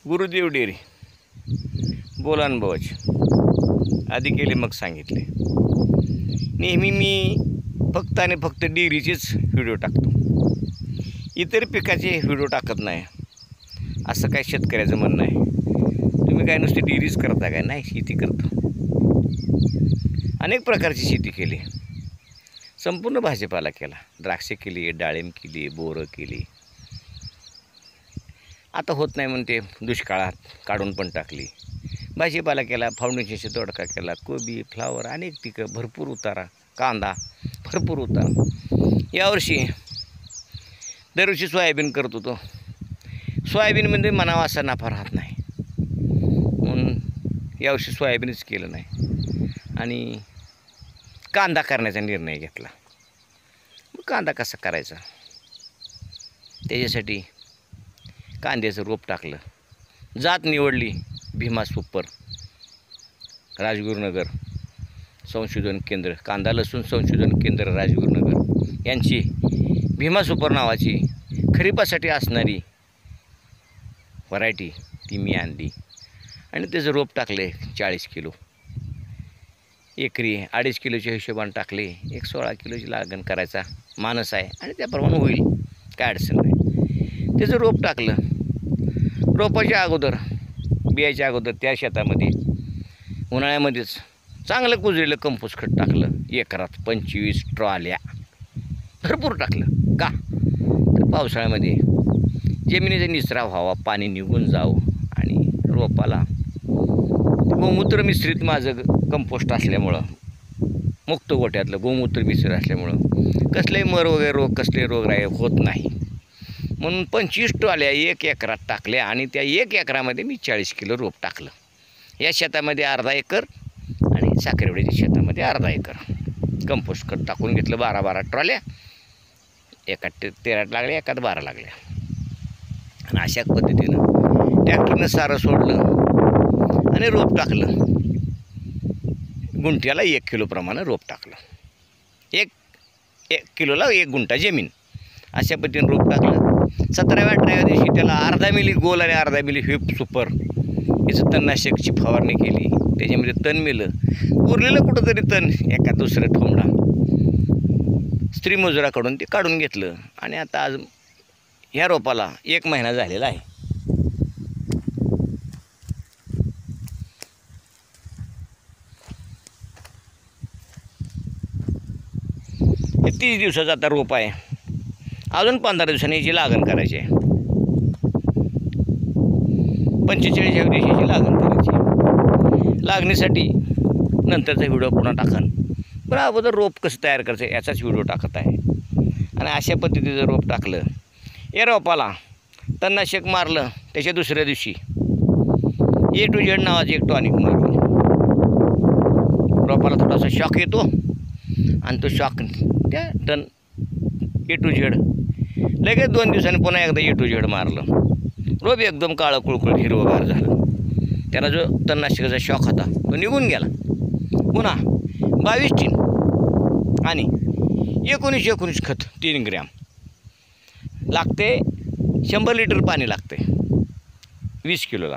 Gurudev dairy Bolan बवच आधी केले मग सांगितले. नेहमी मी फक्त आणि फक्त डेअरीचेच व्हिडिओ टाकतो, इतर पिकाचे व्हिडिओ टाकत नाही. असं काय शेतकऱ्याचं म्हणणं आहे, तुम्ही काय नुसती डेअरीच करता काय? नाही, शेती करतो. अनेक प्रकारची शेती केली, संपूर्ण भाजीपाला केला, द्राक्षे केली, डाळिंब केली, बोरं केली. आता होत नाही म्हणते दुष्काळात काढून पण टाकली. भाजीपाला केला, फाउंडेशनचा दोडका केला, कोबी, फ्लावर, अनेक पिकं, भरपूर उतारा, कांदा भरपूर उतारा. यावर्षी दरवर्षी सोयाबीन करत होतो. सोयाबीनमध्ये म्हणावा असा नफा राहत नाही, म्हणून यावर्षी सोयाबीनच केलं नाही आणि कांदा करण्याचा निर्णय घेतला. कांदा कसा करायचा त्याच्यासाठी कांद्याचं रोप टाकलं. जात निवडली भीमा सुपर, राजगुरुनगर संशोधन केंद्र, कांदा लसूण संशोधन केंद्र राजगुरुनगर यांची भीमा सुपर नावाची खरीपासाठी असणारी व्हरायटी ती मी आणली आणि त्याचं रोप टाकले 40 किलो. एकरी 2.5 किलोच्या हिशोबाने टाकले. 16 किलोची लागण करायचा मानस आहे आणि त्याप्रमाणे होईल, काय अडचण नाही. त्याचं रोप टाकलं. रोपाच्या अगोदर, बियाच्या अगोदर त्या शेतामध्ये उन्हाळ्यामध्येच चांगलं कुजलेलं कंपोस्ट खत टाकलं. एकरात 25 ट्रॉल्या भरपूर टाकलं. का तर पावसाळ्यामध्ये जमिनीचा निचरा व्हावा, पाणी निघून जावं आणि रोपाला गोमूत्र मिश्रित माझं कंपोस्ट असल्यामुळं, मुक्त गोट्यातलं गोमूत्र मिश्रित असल्यामुळं कसलेही मर वगैरे रोग, कसले रोगराई होत नाही. म्हणून 25 ट्रॉल्या 1 एकरात टाकल्या आणि त्या 1 एकरामध्ये मी 40 किलो रोप टाकलं. या शेतामध्ये अर्धा एकर आणि साखरेवाडीच्या शेतामध्ये अर्धा एकर कंपोस्ट खत टाकून घेतलं. 12 ट्रॉल्या, एकात 13 लागल्या, एकात 12 लागल्या. आणि अशा पद्धतीनं ट्रॅक्टरनं सारं सोडलं आणि रोप टाकलं. गुंठ्याला 1 किलो प्रमाणे रोप टाकलं. 1 किलोला 1 गुंठा जमीन, अशा पद्धतीनं रोप टाकलं. 17व्या-18व्या दिवशी त्याला अर्धा मिली गोल आणि अर्धा मिली व्हीप सुपर याचं तणनाशकची फवारणी केली. त्याच्यामध्ये तण मिलं, उरलेलं कुठंतरी तण एका दुसरं ठोंबडा स्त्री मजुराकडून ते काढून घेतलं. आणि आता आज ह्या रोपाला 1 महिना झालेला आहे. हे 30 दिवसाचं आता रोप आहे. अजून 15 दिवसांनी याची लागण करायची आहे. 45व्या दिवशीची लागण करायची. लागणीसाठी नंतरचा व्हिडिओ पुन्हा टाकन, पण अगोदर रोप कसं तयार करायचं याचाच व्हिडिओ टाकत आहे. आणि अशा पद्धतीचं रोप टाकलं. या रोपाला तणनाशक मारलं. त्याच्या दुसऱ्या दिवशी A to Z नावाचं एक टॉनिक मारलं. रोपाला थोडासा शॉक येतो आणि तो शॉक त्या A to Z लगेच 2 दिवसांनी पुन्हा एकदा A to Z मारलं. रोप एकदम काळं कुळकुळ हिरवगार झालं. त्याला जो तणनाशकाचा शॉक होता तो निघून गेला. पुन्हा 22 टीन आणि 19 खत 3 ग्रॅम लागते. 100 लिटर पाणी लागते 20 किलोला,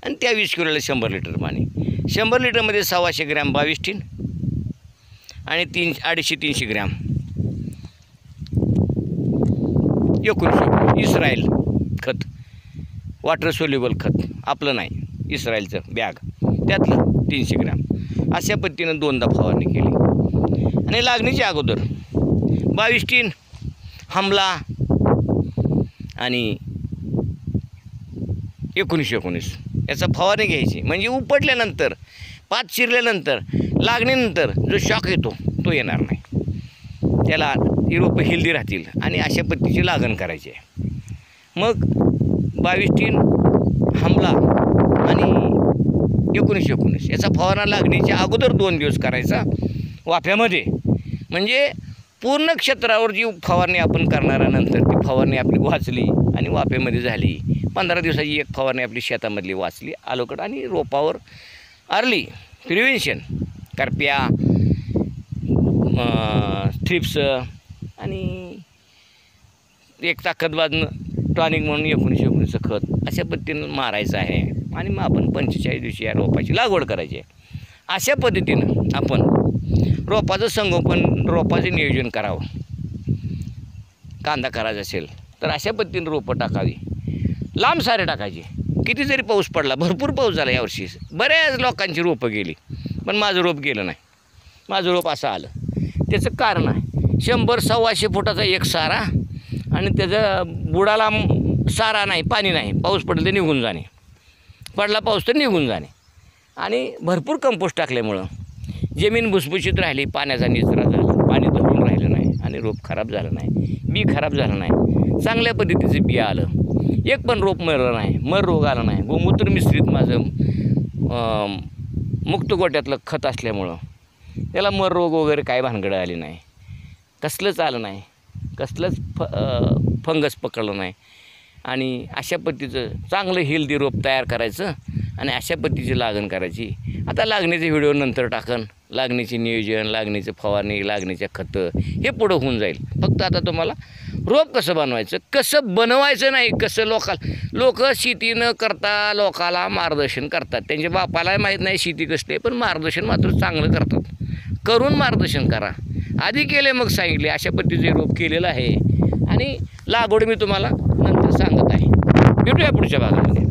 आणि त्या 20 किलोला 100 लिटर पाणी. 100 लिटरमध्ये 125 ग्रॅम 22 टीन आणि 250-300 ग्रॅम 19 इस्रायल खत, वॉटर सोल्युबल खत, आपलं नाही, इस्रायलचं बॅग, त्यातलं 300 ग्रॅम. अशा पद्धतीनं 2दा फवारणी केली. आणि लागणीच्या अगोदर 22 टीन हमला आणि 19 याचा फवारणी घ्यायची. म्हणजे उपटल्यानंतर, पात शिरल्यानंतर, लागणीनंतर जो शॉक येतो तो येणार नाही. त्याला ही रोपं हेल्दी राहतील आणि अशा पद्धतीची लागण करायची आहे. मग 22 टीन हमला आणि 19 याचा फवारा लागणीच्या अगोदर 2 दिवस करायचा वाफ्यामध्ये. म्हणजे पूर्ण क्षेत्रावर जी फवारणी आपण करणाऱ्यानंतर ती फवारणी आपली वाचली आणि वाफेमध्ये झाली. 15 दिवसाची एक फवारणी आपली शेतामधली वाचली अलोकट. आणि रोपावर अर्ली प्रिव्हेन्शन, करप्या, थ्रिप्स आणि एक ताकदवाद टॉनिक म्हणून 19 शेणचं खत अशा पद्धतीनं मारायचं आहे आणि मग आपण 45 दिवशी या रोपाची लागवड करायची आहे. अशा पद्धतीनं आपण रोपाचं संगोपन, रोपाचं नियोजन करावं. कांदा करायचा असेल तर अशा पद्धतीनं रोपं टाकावी, लांब सारे टाकायचे. किती जरी पाऊस पडला, भरपूर पाऊस झाला यावर्षी, बऱ्याच लोकांची रोपं गेली, पण माझं रोप गेलं नाही. माझं रोप असं आलं. त्याचं कारण आहे 100-125 फुटाचा एक सारा आणि त्याचा बुडाला सारा नाही, पाणी नाही, पाऊस पडला तर निघून जाणे, पडला पाऊस तर निघून जाणे. आणि भरपूर कंपोस्ट टाकल्यामुळं जमीन भुसभुशीत राहिली, पाण्याचा निचरा झाला, पाणी धरून राहिलं नाही आणि रोप खराब झालं नाही, बी खराब झालं नाही, चांगल्या पद्धतीचं बी आलं, एक पण रोप मरलं नाही, मर रोग आला नाही. गोमूत्र मिश्रित माझं मुक्त गोट्यातलं खत असल्यामुळं त्याला मर रोग वगैरे काय भानगडं आली नाही, कसलंच आलं नाही, कसलंच फंगस पकडलं नाही. आणि अशा पद्धतीचं चांगलं हेल्दी रोप तयार करायचं आणि अशा पद्धतीची लागण करायची. आता लागणीचे व्हिडिओ नंतर टाकन, लागणीचे नियोजन, लागणीचं फवारणी, लागणीच्या खतं हे पुढं होऊन जाईल. फक्त आता तुम्हाला रोप कसं बनवायचं, कसं बनवायचं नाही, कसं लोक शेती न करता लोकाला मार्गदर्शन करतात. त्यांच्या बापाला माहीत नाही शेती कसली आहे, पण मार्गदर्शन मात्र चांगलं करतात. करून मार्गदर्शन करा. आधी केले मग सांगितले, अशा पद्धतीचे रोप केलेलं आहे आणि लागवड मी तुम्हाला नंतर सांगत आहे. भेटूया पुढच्या भागामध्ये.